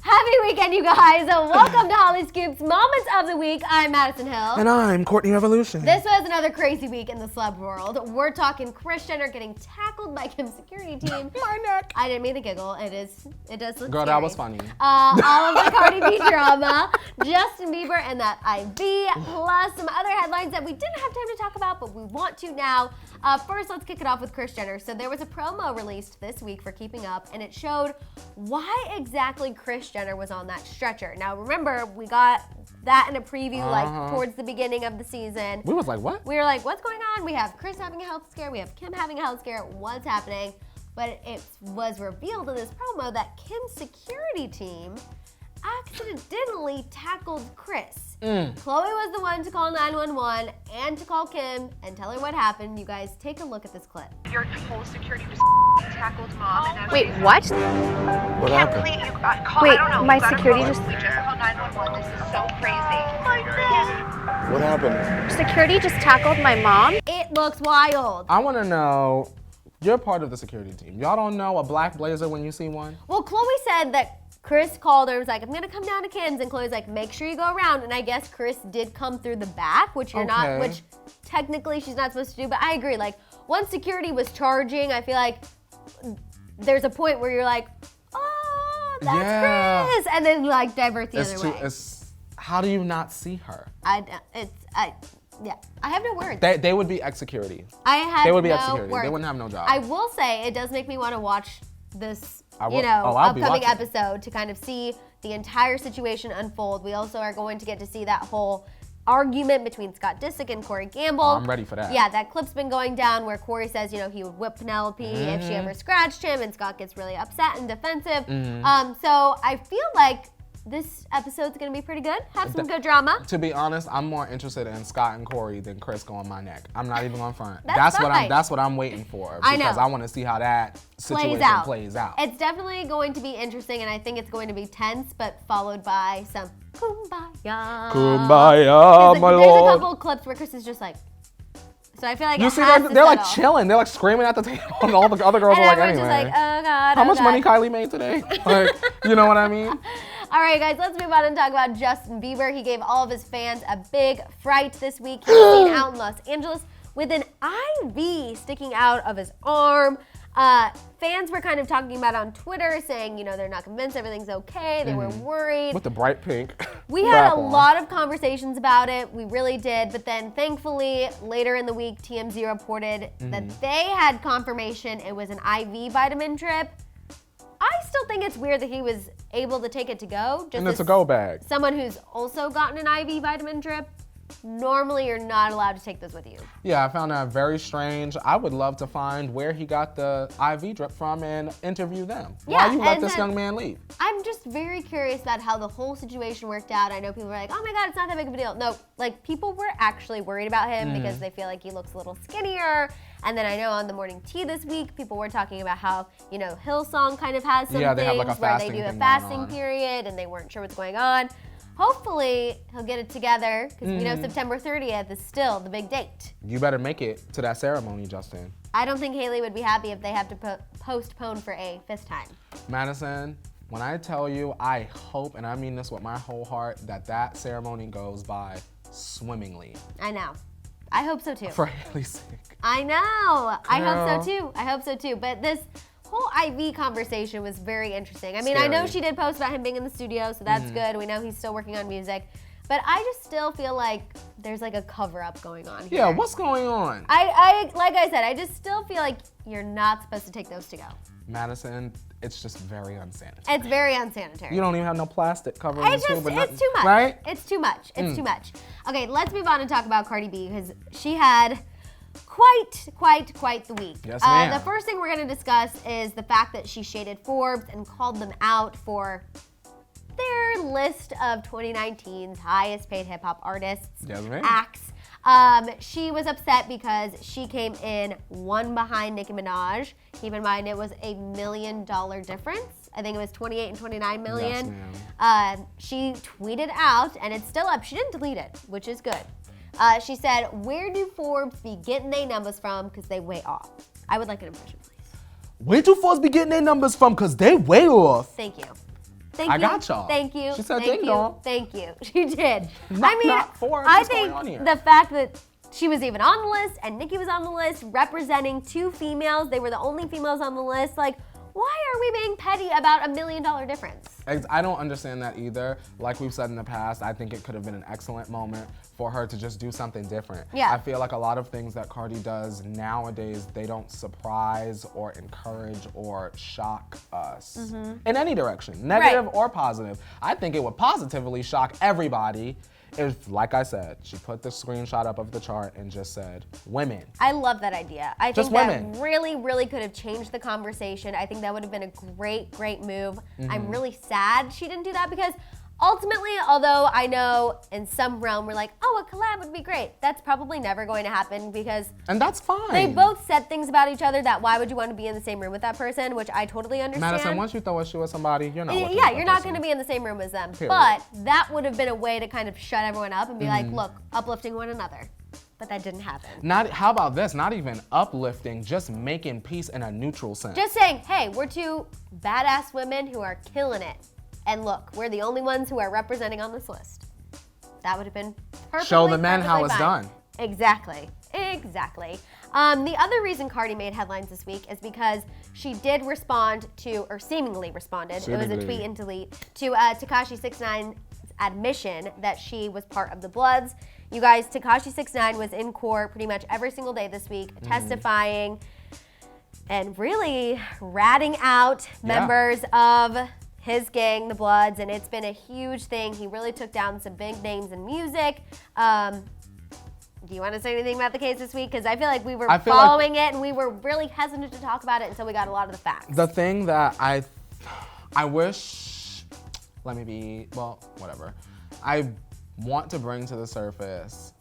Happy weekend, you guys. Welcome to Hollyscoop's Moments of the Week. I'm Madison Hill. And I'm Courtney Revolution. This was another crazy week in the celeb world. We're talking Kris Jenner getting tackled by Kim's security team. My neck. I didn't mean to giggle. It does look Girl, scary. that was funny. All of the Cardi B drama, Justin Bieber and that IV, plus some other headlines that we didn't have time to talk about, but we want to now. First, let's kick it off with Kris Jenner. So there was a promo released this week for Keeping Up, and it showed why exactly Kris Jenner was on that stretcher. Now, remember, we got that in a preview like towards the beginning of the season. We was like, what? We were like, what's going on? We have Kris having a health scare. We have Kim having a health scare. What's happening? But it was revealed in this promo that Kim's security team accidentally tackled Kris. Chloe was the one to call 911 and to call Kim and tell her what happened. You guys take a look at this clip. Your whole security just tackled mom. And Wait, what? What happened? Wait, my security just... We just called 911. This is so crazy. Oh my God. What happened? Security just tackled my mom? It looks wild. I want to know, you're part of the security team. Y'all don't know a black blazer when you see one? Well, Chloe said that Kris called her and was like, I'm gonna come down to Kim's, and Chloe's like, make sure you go around. And I guess Kris did come through the back, which you're not, which technically she's not supposed to do, but I agree. Like, once security was charging, I feel like there's a point where you're like, oh, that's Kris, and then like divert the other way. How do you not see her? Yeah, I have no words. They would be ex-security. They would be ex-security. They wouldn't have no job. I will say, it does make me want to watch this, upcoming episode to kind of see the entire situation unfold. We also are going to get to see that whole argument between Scott Disick and Corey Gamble. Oh, I'm ready for that. Yeah, that clip's been going down where Corey says, he would whip Penelope if she ever scratched him, and Scott gets really upset and defensive. So I feel like this episode's gonna be pretty good. Have some good drama. To be honest, I'm more interested in Scott and Corey than Kris going my neck. I'm not even on front. That's what I'm waiting for, because I want to see how that situation plays out. It's definitely going to be interesting, and I think it's going to be tense, but followed by some kumbaya. Kumbaya, my There's lord. a couple of clips where Kris is just like. So I feel like you see, they're like chilling. They're like screaming at the table, and all the other girls are like, anyway. Just like, oh God. How much money Kylie made today? Like, you know what I mean? All right, guys, let's move on and talk about Justin Bieber. He gave all of his fans a big fright this week. He was seen out in Los Angeles with an IV sticking out of his arm. Fans were kind of talking about it on Twitter, saying, they're not convinced everything's okay. They were worried. With the bright pink. We had a lot of conversations about it. We really did. But then, thankfully, later in the week, TMZ reported that they had confirmation it was an IV vitamin drip. I still think it's weird that he was able to take it to go. And it's a go bag. Someone who's also gotten an IV vitamin drip, normally you're not allowed to take those with you. Yeah, I found that very strange. I would love to find where he got the IV drip from and interview them. Yeah, why you let this young man leave? I'm just very curious about how the whole situation worked out. I know people were like, oh my God, it's not that big of a deal. No, like people were actually worried about him because they feel like he looks a little skinnier. And then I know on the morning tea this week, people were talking about how, Hillsong kind of has some things have like a where they do a fasting period and they weren't sure what's going on. Hopefully, he'll get it together because we know September 30th is still the big date. You better make it to that ceremony, Justin. I don't think Haley would be happy if they have to postpone for a 5th time. Madison, when I tell you, I hope, and I mean this with my whole heart, that ceremony goes by swimmingly. I know. I hope so too. For Haley's sake. I know. I hope so too. But this whole IV conversation was very interesting. I mean, I know she did post about him being in the studio, so that's good. We know he's still working on music. But I just still feel like there's like a cover-up going on here. Yeah, what's going on? I like I said, I just still feel like you're not supposed to take those to go. Madison, it's just very unsanitary. It's very unsanitary. You don't even have no plastic covering it's too much. Right? It's too much. It's too much. Okay, let's move on and talk about Cardi B because she had quite the week. Yes, ma'am. The first thing we're going to discuss is the fact that she shaded Forbes and called them out for their list of 2019's highest paid hip hop artists, acts. She was upset because she came in one behind Nicki Minaj. Keep in mind it was $1 million difference. I think it was 28 and 29 million. Yes, she tweeted out, and it's still up. She didn't delete it, which is good. She said, "Where do Forbes be getting their numbers from? Because they way off." I would like an impression, please. Where do Forbes be getting their numbers from? Because they way off. Thank you. Thank I you. got y'all. Thank you. She said Thank ding you. dong. Thank you. She did. Not four. I What's think going on here? the fact that she was even on the list and Nicki was on the list representing two females. They were the only females on the list. Like, why are we being petty about $1 million difference? I don't understand that either. Like we've said in the past, I think it could have been an excellent moment for her to just do something different. Yeah. I feel like a lot of things that Cardi does nowadays, they don't surprise or encourage or shock us in any direction, negative or positive. I think it would positively shock everybody if, like I said, she put the screenshot up of the chart and just said, women. I love that idea. I Just think women. that really, really could have changed the conversation. I think that would have been a great, great move. I'm really sad she didn't do that because ultimately, although I know in some realm we're like, oh, a collab would be great. That's probably never going to happen because And that's fine. they both said things about each other that why would you want to be in the same room with that person, which I totally understand. Madison, once you throw a shoe at somebody, you're not working Yeah, with you're that not person. going to be in the same room as them. Period. But that would have been a way to kind of shut everyone up and be like, look, uplifting one another. But that didn't happen. How about this? Not even uplifting, just making peace in a neutral sense. Just saying, hey, we're two badass women who are killing it. And look, we're the only ones who are representing on this list. That would have been perfectly Show the men how perfectly it's fine. done. Exactly. The other reason Cardi made headlines this week is because she did respond to, or seemingly responded, it was a Seemingly. tweet and delete, to Tekashi 6ix9ine's admission that she was part of the Bloods. You guys, Tekashi 6ix9ine was in court pretty much every single day this week, testifying and really ratting out members of his gang, the Bloods, and it's been a huge thing. He really took down some big names in music. Do you want to say anything about the case this week? Because I feel like we were following it and we were really hesitant to talk about it until we got a lot of the facts. The thing that I wish, whatever. I want to bring to the surface,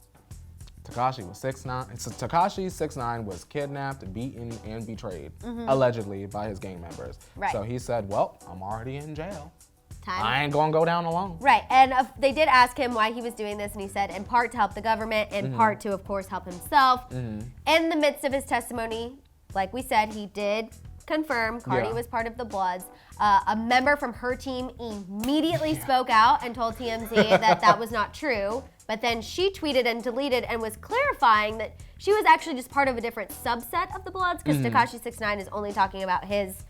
Tekashi 6ix9ine was kidnapped, beaten, and betrayed, allegedly, by his gang members. Right. So he said, well, I'm already in jail. Time. I ain't gonna go down alone. Right, and they did ask him why he was doing this, and he said in part to help the government, in part to, of course, help himself. In the midst of his testimony, like we said, he did confirm Cardi was part of the Bloods. A member from her team immediately spoke out and told TMZ that was not true, but then she tweeted and deleted and was clarifying that she was actually just part of a different subset of the Bloods, because Tekashi 6ix9ine is only talking about his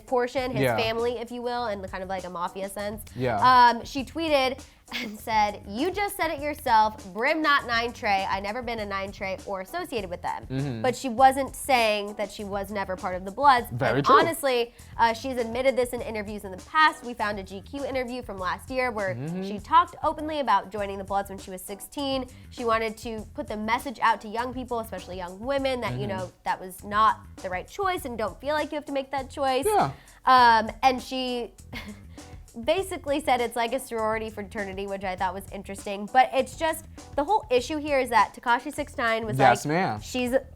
portion, his family, if you will, in the kind of like a mafia sense. Yeah. She tweeted and said, "You just said it yourself, Brim not 9 Trey. I never been a 9 Trey or associated with them." But she wasn't saying that she was never part of the Bloods. Very and true. Honestly, she's admitted this in interviews in the past. We found a GQ interview from last year where she talked openly about joining the Bloods when she was 16. She wanted to put the message out to young people, especially young women, that you know that was not the right choice and don't feel like you have to make that choice. Yeah. And she basically said it's like a sorority fraternity, which I thought was interesting. But it's just, the whole issue here is that Tekashi 6ix9ine was Yes, like, ma'am.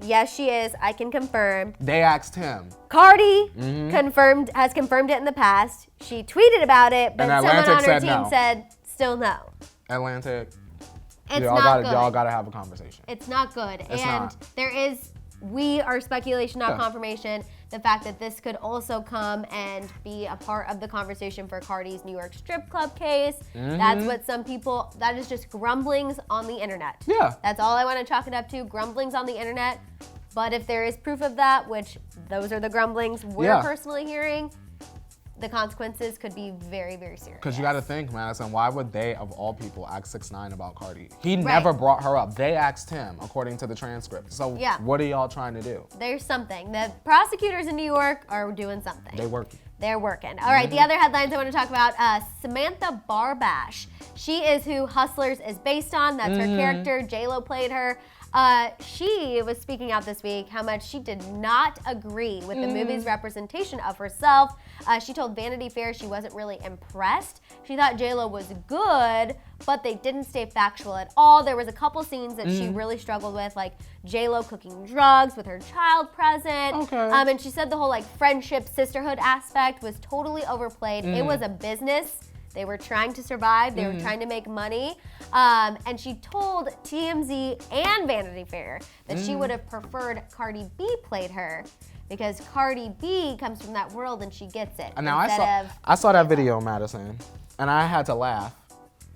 Yes, she is. I can confirm. They asked him. Cardi has confirmed it in the past. She tweeted about it, but And someone Atlantic on her said team no. said still no. Atlantic, It's y'all not good. y'all gotta have a conversation. It's not good. It's and not. there is, we are speculation, not Yeah. confirmation, the fact that this could also come and be a part of the conversation for Cardi's New York strip club case. That's what some people, that is just grumblings on the internet. Yeah. That's all I want to chalk it up to, grumblings on the internet. But if there is proof of that, which those are the grumblings we're personally hearing, the consequences could be very, very serious. Because you got to think, Madison, why would they, of all people, ask 6ix9ine about Cardi? He never brought her up. They asked him, according to the transcript. So what are y'all trying to do? There's something. The prosecutors in New York are doing something. They working. They're working. All right, the other headlines I want to talk about, Samantha Barbash. She is who Hustlers is based on. That's her character. J-Lo played her. She was speaking out this week how much she did not agree with the movie's representation of herself. She told Vanity Fair she wasn't really impressed. She thought J-Lo was good, but they didn't stay factual at all. There was a couple scenes that she really struggled with, like J-Lo cooking drugs with her child present. Okay. And she said the whole like friendship, sisterhood aspect was totally overplayed. It was a business They were trying to survive. They were trying to make money. And she told TMZ and Vanity Fair that she would have preferred Cardi B played her because Cardi B comes from that world and she gets it. And now I saw that video, Madison, and I had to laugh.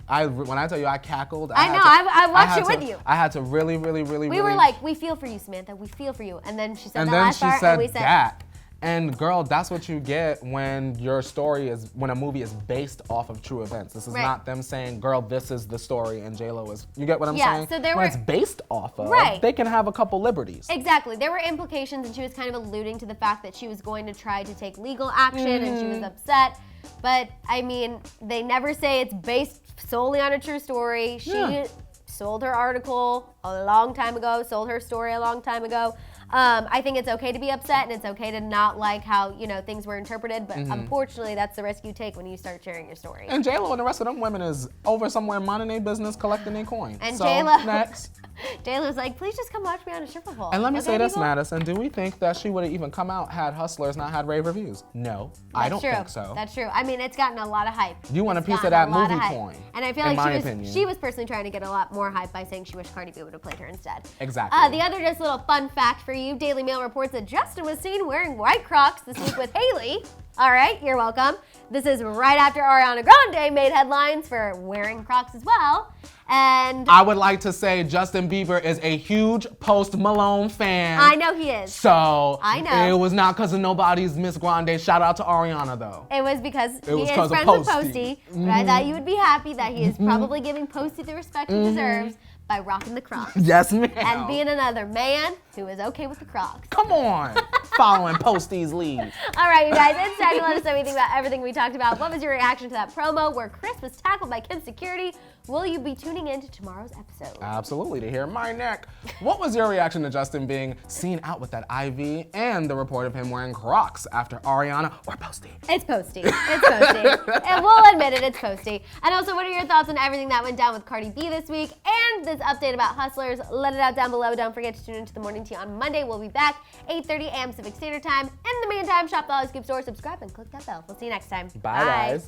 When I tell you I cackled, I watched it with you. I had to really. We were like, we feel for you, Samantha. We feel for you. And then she said and the then last she part, said and we said that. And girl, that's what you get when when a movie is based off of true events. This is not them saying, girl, this is the story and J-Lo is, you get what I'm saying? So when it's based off of, they can have a couple liberties. Exactly, there were implications and she was kind of alluding to the fact that she was going to try to take legal action and she was upset. But I mean, they never say it's based solely on a true story. She sold her article a long time ago, sold her story a long time ago. I think it's okay to be upset and it's okay to not like how, things were interpreted, but unfortunately that's the risk you take when you start sharing your story. And J-Lo and the rest of them women is over somewhere minding their business, collecting their coin. And so, next. J-Lo's like, please just come watch me on a stripper pole. And let me say this, Madison, do we think that she would have even come out had Hustlers not had rave reviews? No, I don't think so. That's true. I mean, it's gotten a lot of hype. You want a piece of that movie coin. And I feel like she was personally trying to get a lot more hype by saying she wished Cardi B would have played her instead. Exactly. The other just little fun fact for you, Daily Mail reports that Justin was seen wearing white Crocs this week with Hailey. All right, you're welcome. This is right after Ariana Grande made headlines for wearing Crocs as well. And I would like to say Justin Bieber is a huge Post Malone fan. I know he is. So I know. It was not because of nobody's Miss Grande. Shout out to Ariana though. It was because he is friends with Posty. But I thought you would be happy that he is probably giving Posty the respect he deserves by rocking the Crocs. Yes, ma'am. And being another man who is okay with the Crocs. Come on. Following Posty's lead. All right, you guys, it's time to let us know anything about everything we talked about. What was your reaction to that promo where Kris was tackled by Kim's security? Will you be tuning in to tomorrow's episode? Absolutely, to hear my neck. What was your reaction to Justin being seen out with that IV and the report of him wearing Crocs after Ariana or Posty? It's Posty. It's Posty. And we'll admit it, it's Posty. And also, what are your thoughts on everything that went down with Cardi B this week and this update about Hustlers? Let it out down below. Don't forget to tune into the Morning Tea on Monday. We'll be back 8:30 a.m. Pacific Standard Time. In the meantime, shop the Hollyscoop store, subscribe, and click that bell. We'll see you next time. Bye, guys.